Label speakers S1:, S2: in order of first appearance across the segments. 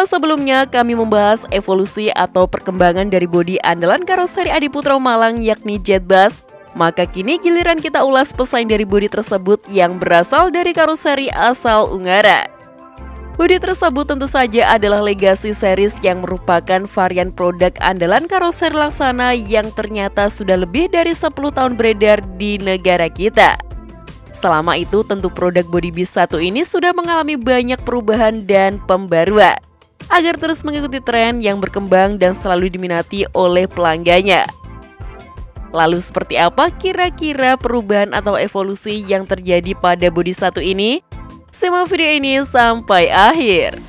S1: Setelah sebelumnya kami membahas evolusi atau perkembangan dari bodi andalan karoseri Adiputro Malang yakni Jetbus, maka kini giliran kita ulas pesaing dari bodi tersebut yang berasal dari karoseri asal Ungarn. Bodi tersebut tentu saja adalah Legacy Series yang merupakan varian produk andalan karoseri Laksana yang ternyata sudah lebih dari 10 tahun beredar di negara kita. Selama itu tentu produk bodi bis 1 ini sudah mengalami banyak perubahan dan pembaruan agar terus mengikuti tren yang berkembang dan selalu diminati oleh pelanggannya. Lalu seperti apa kira-kira perubahan atau evolusi yang terjadi pada bodi 1 ini? Simak video ini sampai akhir.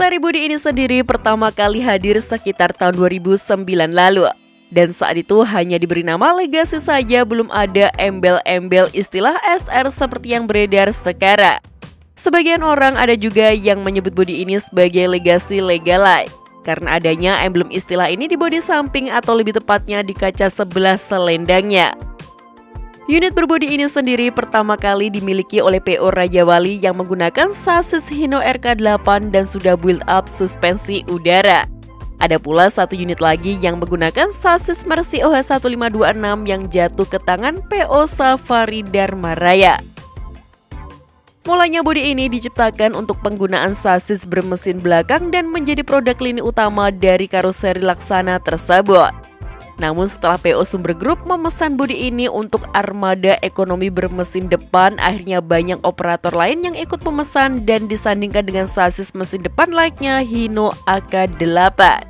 S1: Seri bodi ini sendiri pertama kali hadir sekitar tahun 2009 lalu. Dan saat itu hanya diberi nama Legacy saja, belum ada embel-embel istilah SR seperti yang beredar sekarang. Sebagian orang ada juga yang menyebut bodi ini sebagai Legacy Legalite karena adanya emblem istilah ini di bodi samping atau lebih tepatnya di kaca sebelah selendangnya. Unit berbodi ini sendiri pertama kali dimiliki oleh PO Raja Wali yang menggunakan sasis Hino RK8 dan sudah build up suspensi udara. Ada pula satu unit lagi yang menggunakan sasis Mercy OH1526 yang jatuh ke tangan PO Safari Dharma Raya. Mulanya bodi ini diciptakan untuk penggunaan sasis bermesin belakang dan menjadi produk lini utama dari karoseri Laksana tersebut. Namun setelah PO Sumber Group memesan bodi ini untuk armada ekonomi bermesin depan, akhirnya banyak operator lain yang ikut memesan dan disandingkan dengan sasis mesin depan layaknya Hino AK8.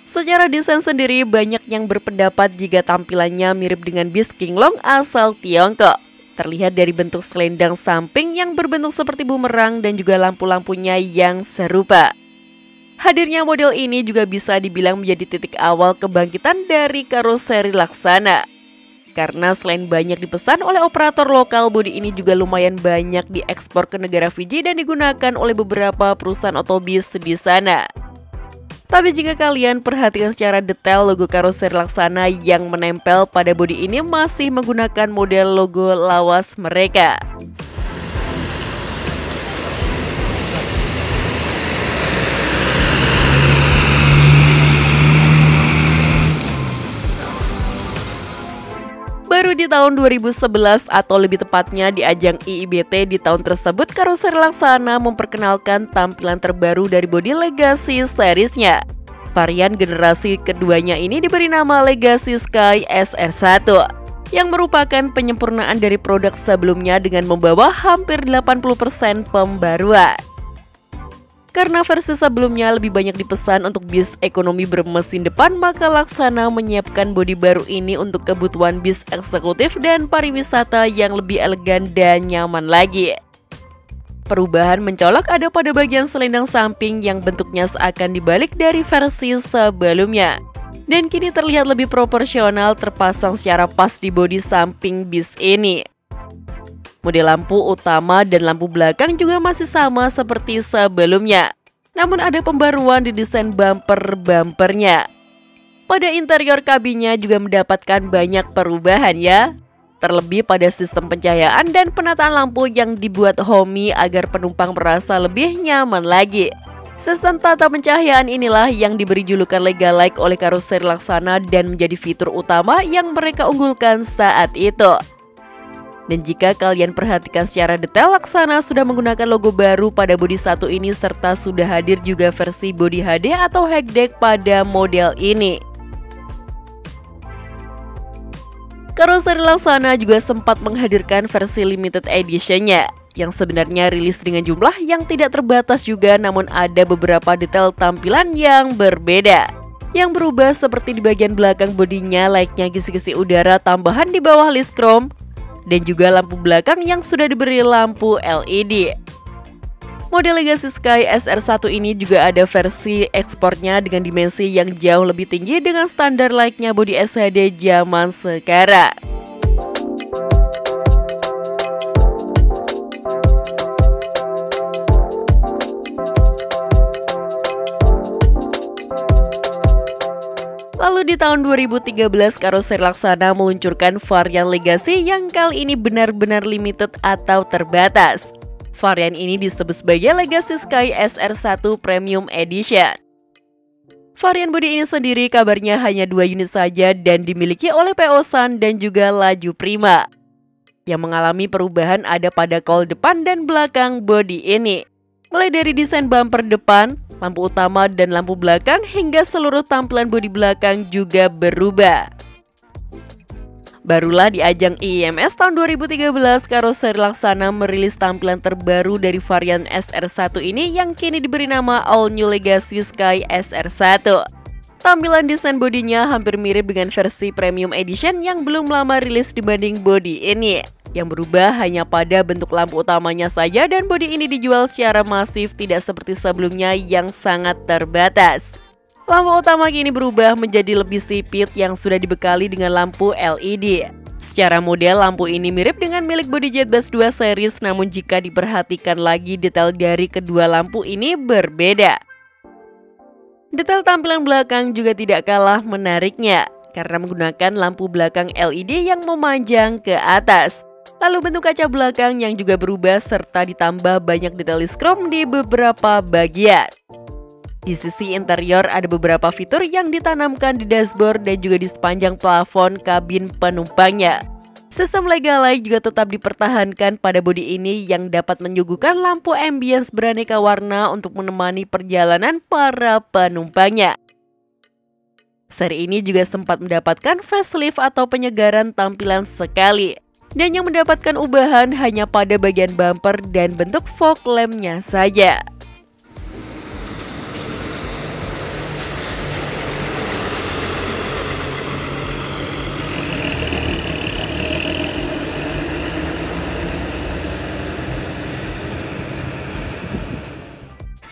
S1: Secara desain sendiri banyak yang berpendapat jika tampilannya mirip dengan bis King Long asal Tiongkok. Terlihat dari bentuk selendang samping yang berbentuk seperti bumerang dan juga lampu-lampunya yang serupa. Hadirnya model ini juga bisa dibilang menjadi titik awal kebangkitan dari karoseri Laksana. Karena selain banyak dipesan oleh operator lokal, bodi ini juga lumayan banyak diekspor ke negara Fiji dan digunakan oleh beberapa perusahaan otobis di sana. Tapi jika kalian perhatikan secara detail, logo karoseri Laksana yang menempel pada bodi ini masih menggunakan model logo lawas mereka. Baru di tahun 2011 atau lebih tepatnya di ajang IIBT di tahun tersebut, karoseri Laksana memperkenalkan tampilan terbaru dari bodi Legacy Series-nya. Varian generasi keduanya ini diberi nama Legacy Sky SR1 yang merupakan penyempurnaan dari produk sebelumnya dengan membawa hampir 80% pembaruan. Karena versi sebelumnya lebih banyak dipesan untuk bis ekonomi bermesin depan, maka Laksana menyiapkan bodi baru ini untuk kebutuhan bis eksekutif dan pariwisata yang lebih elegan dan nyaman lagi. Perubahan mencolok ada pada bagian selendang samping yang bentuknya seakan dibalik dari versi sebelumnya. Dan kini terlihat lebih proporsional terpasang secara pas di bodi samping bis ini. Model lampu utama dan lampu belakang juga masih sama seperti sebelumnya. Namun ada pembaruan di desain bumper-bumpernya. Pada interior kabinnya juga mendapatkan banyak perubahan ya. Terlebih pada sistem pencahayaan dan penataan lampu yang dibuat homey agar penumpang merasa lebih nyaman lagi. Sistem tata pencahayaan inilah yang diberi julukan Legalike oleh karoseri Laksana dan menjadi fitur utama yang mereka unggulkan saat itu. Dan jika kalian perhatikan secara detail, Laksana sudah menggunakan logo baru pada bodi 1 ini serta sudah hadir juga versi bodi HD atau hatchback pada model ini. Karoseri Laksana juga sempat menghadirkan versi limited edition-nya yang sebenarnya rilis dengan jumlah yang tidak terbatas juga, namun ada beberapa detail tampilan yang berbeda. Yang berubah seperti di bagian belakang bodinya layaknya kisi-kisi udara tambahan di bawah list chrome dan juga lampu belakang yang sudah diberi lampu LED. Model Legacy Sky SR1 ini juga ada versi ekspornya dengan dimensi yang jauh lebih tinggi dengan standar layaknya bodi SHD zaman sekarang. Lalu di tahun 2013 Karoseri Laksana meluncurkan varian Legacy yang kali ini benar-benar limited atau terbatas. Varian ini disebut sebagai Legacy Sky SR1 Premium Edition. Varian bodi ini sendiri kabarnya hanya 2 unit saja dan dimiliki oleh PO Sun dan juga Laju Prima. Yang mengalami perubahan ada pada kol depan dan belakang bodi ini. Mulai dari desain bumper depan, lampu utama dan lampu belakang hingga seluruh tampilan bodi belakang juga berubah. Barulah di ajang IIMS tahun 2013, Karoseri Laksana merilis tampilan terbaru dari varian SR1 ini yang kini diberi nama All New Legacy Sky SR1. Tampilan desain bodinya hampir mirip dengan versi Premium Edition yang belum lama rilis dibanding bodi ini. Yang berubah hanya pada bentuk lampu utamanya saja dan bodi ini dijual secara masif tidak seperti sebelumnya yang sangat terbatas. Lampu utama kini berubah menjadi lebih sipit yang sudah dibekali dengan lampu LED. Secara model lampu ini mirip dengan milik bodi Jetbus 2 series, namun jika diperhatikan lagi detail dari kedua lampu ini berbeda. Detail tampilan belakang juga tidak kalah menariknya karena menggunakan lampu belakang LED yang memanjang ke atas. Lalu bentuk kaca belakang yang juga berubah serta ditambah banyak detail krom di beberapa bagian. Di sisi interior ada beberapa fitur yang ditanamkan di dashboard dan juga di sepanjang plafon kabin penumpangnya. Sistem Legalite juga tetap dipertahankan pada bodi ini yang dapat menyuguhkan lampu ambience beraneka warna untuk menemani perjalanan para penumpangnya. Seri ini juga sempat mendapatkan facelift atau penyegaran tampilan sekali. Dan yang mendapatkan ubahan hanya pada bagian bumper dan bentuk fog lamp-nya saja.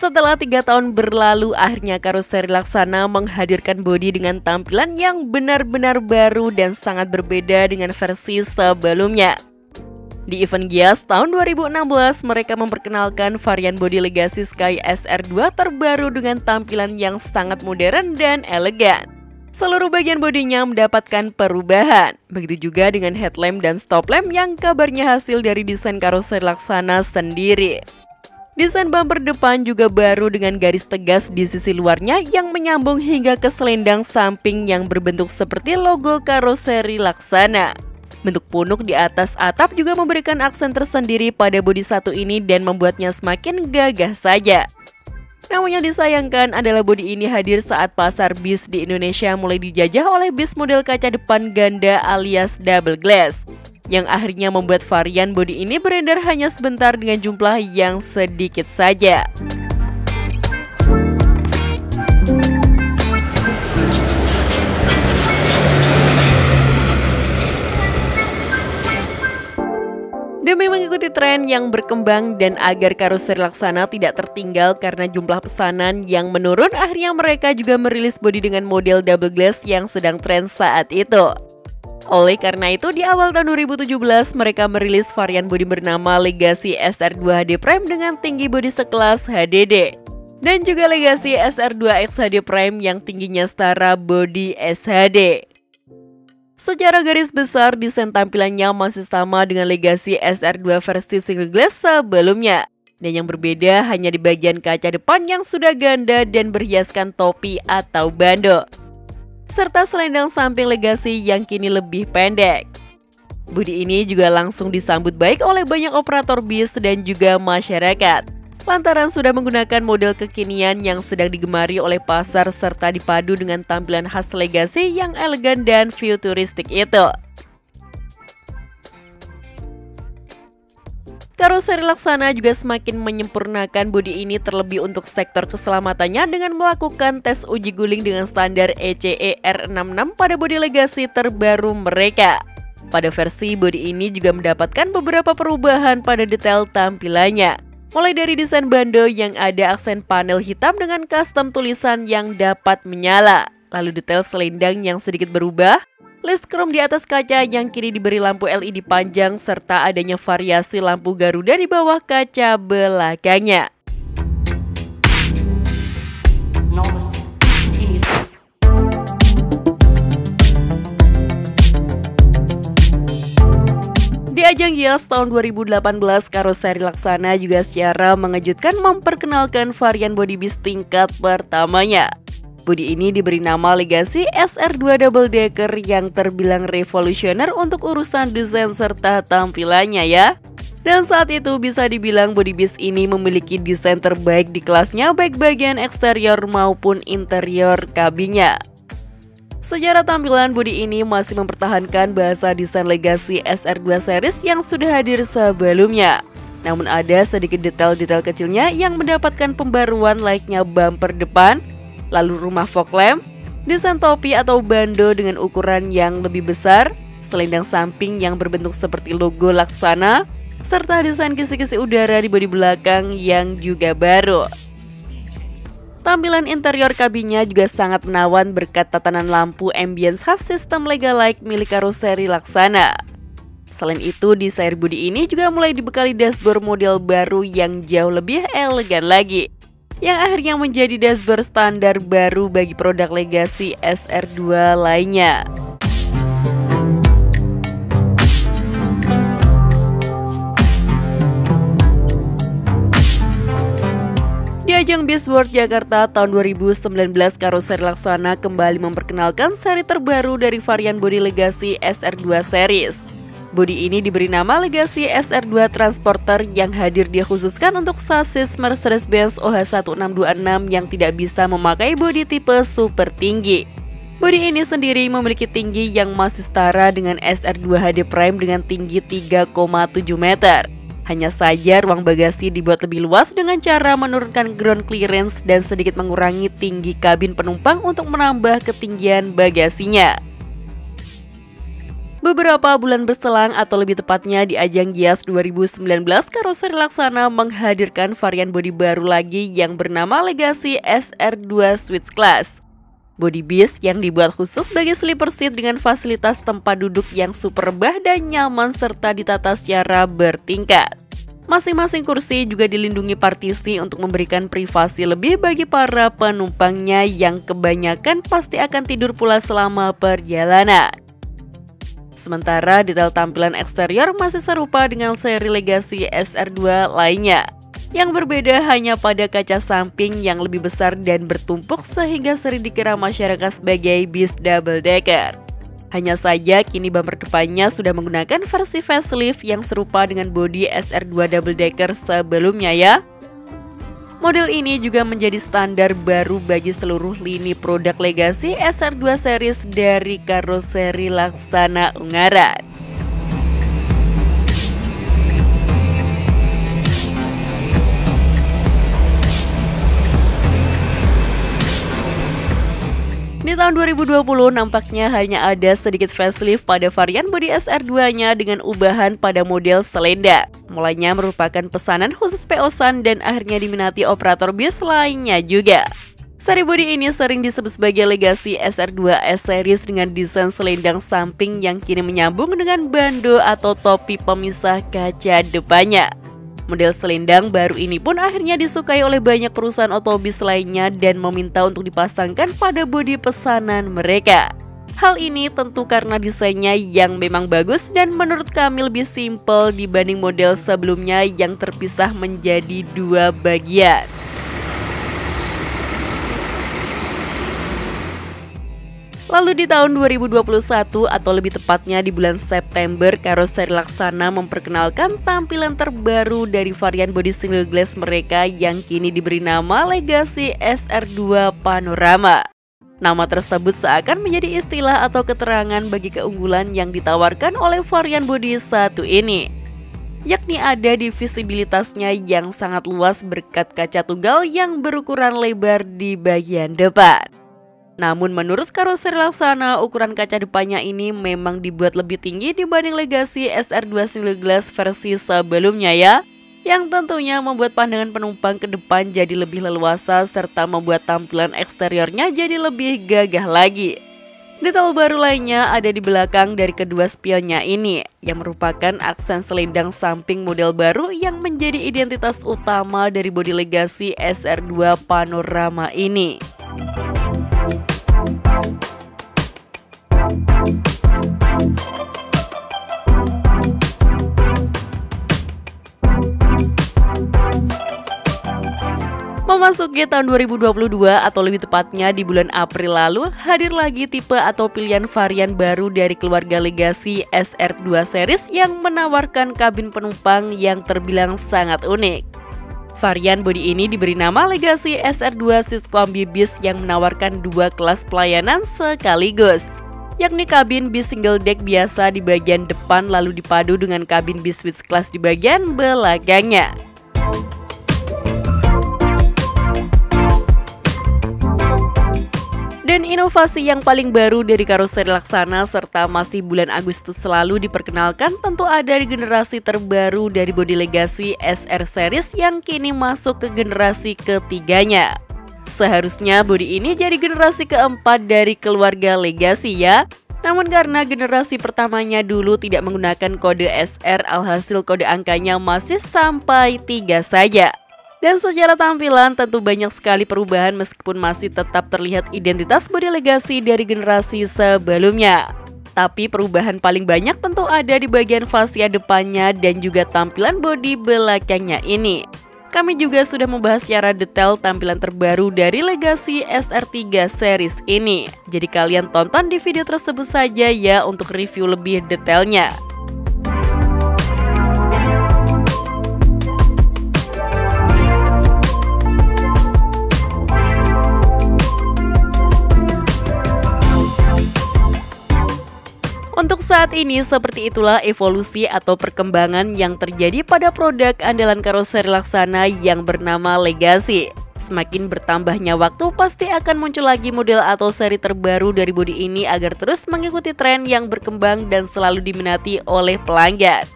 S1: Setelah 3 tahun berlalu, akhirnya Karoseri Laksana menghadirkan bodi dengan tampilan yang benar-benar baru dan sangat berbeda dengan versi sebelumnya. Di event Gias tahun 2016, mereka memperkenalkan varian bodi Legacy Sky SR2 terbaru dengan tampilan yang sangat modern dan elegan. Seluruh bagian bodinya mendapatkan perubahan, begitu juga dengan headlamp dan stop lamp yang kabarnya hasil dari desain Karoseri Laksana sendiri. Desain bumper depan juga baru dengan garis tegas di sisi luarnya yang menyambung hingga ke selendang samping yang berbentuk seperti logo Karoseri Laksana. Bentuk punuk di atas atap juga memberikan aksen tersendiri pada bodi satu ini dan membuatnya semakin gagah saja. Namun yang disayangkan adalah bodi ini hadir saat pasar bis di Indonesia mulai dijajah oleh bis model kaca depan ganda alias double glass, yang akhirnya membuat varian bodi ini beredar hanya sebentar dengan jumlah yang sedikit saja. Demi mengikuti tren yang berkembang dan agar Karoseri Laksana tidak tertinggal karena jumlah pesanan yang menurun, akhirnya mereka juga merilis bodi dengan model double glass yang sedang tren saat itu. Oleh karena itu, di awal tahun 2017 mereka merilis varian bodi bernama Legacy SR2 HD Prime dengan tinggi bodi sekelas HDD. Dan juga Legacy SR2X HD Prime yang tingginya setara bodi SHD. Secara garis besar, desain tampilannya masih sama dengan Legacy SR2 versi single glass sebelumnya. Dan yang berbeda hanya di bagian kaca depan yang sudah ganda dan berhiaskan topi atau bando. Serta selendang samping Legacy yang kini lebih pendek. Bodi ini juga langsung disambut baik oleh banyak operator bis dan juga masyarakat. Lantaran sudah menggunakan model kekinian yang sedang digemari oleh pasar serta dipadu dengan tampilan khas Legacy yang elegan dan futuristik itu. Karoseri Laksana juga semakin menyempurnakan bodi ini terlebih untuk sektor keselamatannya dengan melakukan tes uji guling dengan standar ECE R66 pada bodi Legacy terbaru mereka. Pada versi bodi ini juga mendapatkan beberapa perubahan pada detail tampilannya. Mulai dari desain bando yang ada aksen panel hitam dengan custom tulisan yang dapat menyala. Lalu detail selendang yang sedikit berubah, list chrome di atas kaca yang kini diberi lampu LED panjang, serta adanya variasi lampu Garuda di bawah kaca belakangnya. ajang Gias tahun 2018, karoseri Laksana juga secara mengejutkan memperkenalkan varian body bis tingkat pertamanya. Bodi ini diberi nama Legacy SR2 Double Decker yang terbilang revolusioner untuk urusan desain serta tampilannya ya. Dan saat itu bisa dibilang bodi bis ini memiliki desain terbaik di kelasnya baik bagian eksterior maupun interior kabinnya. Secara tampilan, bodi ini masih mempertahankan bahasa desain Legacy SR2 series yang sudah hadir sebelumnya. Namun ada sedikit detail-detail kecilnya yang mendapatkan pembaruan layaknya bumper depan, lalu rumah fog lamp, desain topi atau bando dengan ukuran yang lebih besar, selendang samping yang berbentuk seperti logo Laksana, serta desain kisi-kisi udara di bodi belakang yang juga baru. Tampilan interior kabinnya juga sangat menawan berkat tatanan lampu ambience khas sistem Lega-like milik karoseri Laksana. Selain itu, di seri bodi ini juga mulai dibekali dashboard model baru yang jauh lebih elegan lagi, yang akhirnya menjadi dashboard standar baru bagi produk Legacy SR2 lainnya. Di ajang BIS World Jakarta tahun 2019, karoseri Laksana kembali memperkenalkan seri terbaru dari varian bodi Legacy SR2 series. Bodi ini diberi nama Legacy SR2 Transporter yang hadir dikhususkan untuk sasis Mercedes-Benz OH1626 yang tidak bisa memakai bodi tipe super tinggi. Bodi ini sendiri memiliki tinggi yang masih setara dengan SR2 HD Prime dengan tinggi 3,7 meter. Hanya saja ruang bagasi dibuat lebih luas dengan cara menurunkan ground clearance dan sedikit mengurangi tinggi kabin penumpang untuk menambah ketinggian bagasinya. Beberapa bulan berselang atau lebih tepatnya di ajang Gias 2019, karoseri Laksana menghadirkan varian bodi baru lagi yang bernama Legacy SR2 Switch Class. Bodi bis yang dibuat khusus bagi sleeper seat dengan fasilitas tempat duduk yang super rebah dan nyaman serta ditata secara bertingkat. Masing-masing kursi juga dilindungi partisi untuk memberikan privasi lebih bagi para penumpangnya yang kebanyakan pasti akan tidur pula selama perjalanan. Sementara detail tampilan eksterior masih serupa dengan seri Legacy SR2 lainnya. Yang berbeda hanya pada kaca samping yang lebih besar dan bertumpuk sehingga sering dikira masyarakat sebagai bis double decker. Hanya saja kini bumper depannya sudah menggunakan versi facelift yang serupa dengan bodi SR2 double decker sebelumnya ya. Model ini juga menjadi standar baru bagi seluruh lini produk Legacy SR2 series dari karoseri Laksana Ungaran. Di tahun 2020 nampaknya hanya ada sedikit facelift pada varian bodi SR2-nya dengan ubahan pada model selendang. Mulanya merupakan pesanan khusus PO-san dan akhirnya diminati operator bis lainnya juga. Seri bodi ini sering disebut sebagai Legacy SR2 S-Series dengan desain selendang samping yang kini menyambung dengan bando atau topi pemisah kaca depannya. Model selendang baru ini pun akhirnya disukai oleh banyak perusahaan otobis lainnya dan meminta untuk dipasangkan pada bodi pesanan mereka. Hal ini tentu karena desainnya yang memang bagus dan menurut kami lebih simpel dibanding model sebelumnya yang terpisah menjadi dua bagian. Lalu di tahun 2021 atau lebih tepatnya di bulan September, karoseri Laksana memperkenalkan tampilan terbaru dari varian bodi single glass mereka yang kini diberi nama Legacy SR2 Panorama. Nama tersebut seakan menjadi istilah atau keterangan bagi keunggulan yang ditawarkan oleh varian bodi satu ini, yakni ada di visibilitasnya yang sangat luas berkat kaca tunggal yang berukuran lebar di bagian depan. Namun menurut karoseri Laksana, ukuran kaca depannya ini memang dibuat lebih tinggi dibanding Legacy SR2 single glass versi sebelumnya ya, yang tentunya membuat pandangan penumpang ke depan jadi lebih leluasa serta membuat tampilan eksteriornya jadi lebih gagah lagi. Detail baru lainnya ada di belakang dari kedua spionnya ini, yang merupakan aksen selendang samping model baru yang menjadi identitas utama dari bodi Legacy SR2 Panorama ini. Memasuki tahun 2022 atau lebih tepatnya di bulan April lalu, hadir lagi tipe atau pilihan varian baru dari keluarga Legacy SR2 series yang menawarkan kabin penumpang yang terbilang sangat unik. Varian bodi ini diberi nama Legacy SR2 Sisquambi Bis yang menawarkan dua kelas pelayanan sekaligus, yakni kabin bis single deck biasa di bagian depan lalu dipadu dengan kabin bis switch class di bagian belakangnya. Dan inovasi yang paling baru dari karoseri Laksana serta masih bulan Agustus selalu diperkenalkan tentu ada di generasi terbaru dari bodi Legacy SR series yang kini masuk ke generasi ketiganya. Seharusnya bodi ini jadi generasi keempat dari keluarga Legacy ya. Namun karena generasi pertamanya dulu tidak menggunakan kode SR, alhasil kode angkanya masih sampai 3 saja. Dan secara tampilan tentu banyak sekali perubahan meskipun masih tetap terlihat identitas bodi Legacy dari generasi sebelumnya. Tapi perubahan paling banyak tentu ada di bagian fascia depannya dan juga tampilan bodi belakangnya ini. Kami juga sudah membahas secara detail tampilan terbaru dari Legacy SR3 series ini. Jadi kalian tonton di video tersebut saja ya untuk review lebih detailnya. Untuk saat ini seperti itulah evolusi atau perkembangan yang terjadi pada produk andalan karoseri Laksana yang bernama Legacy. Semakin bertambahnya waktu pasti akan muncul lagi model atau seri terbaru dari bodi ini agar terus mengikuti tren yang berkembang dan selalu diminati oleh pelanggan.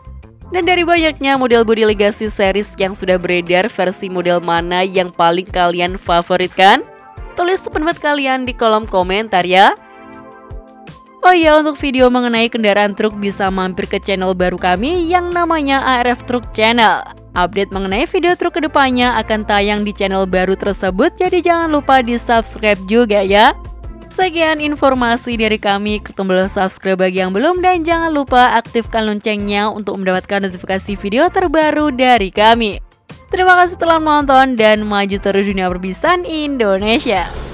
S1: Dan dari banyaknya model bodi Legacy series yang sudah beredar, versi model mana yang paling kalian favoritkan? Tulis pendapat kalian di kolom komentar ya. Oh iya, untuk video mengenai kendaraan truk bisa mampir ke channel baru kami yang namanya ARF Truck Channel. Update mengenai video truk kedepannya akan tayang di channel baru tersebut, jadi jangan lupa di subscribe juga ya. Sekian informasi dari kami, klik tombol subscribe bagi yang belum dan jangan lupa aktifkan loncengnya untuk mendapatkan notifikasi video terbaru dari kami. Terima kasih telah menonton dan maju terus dunia perbisan Indonesia.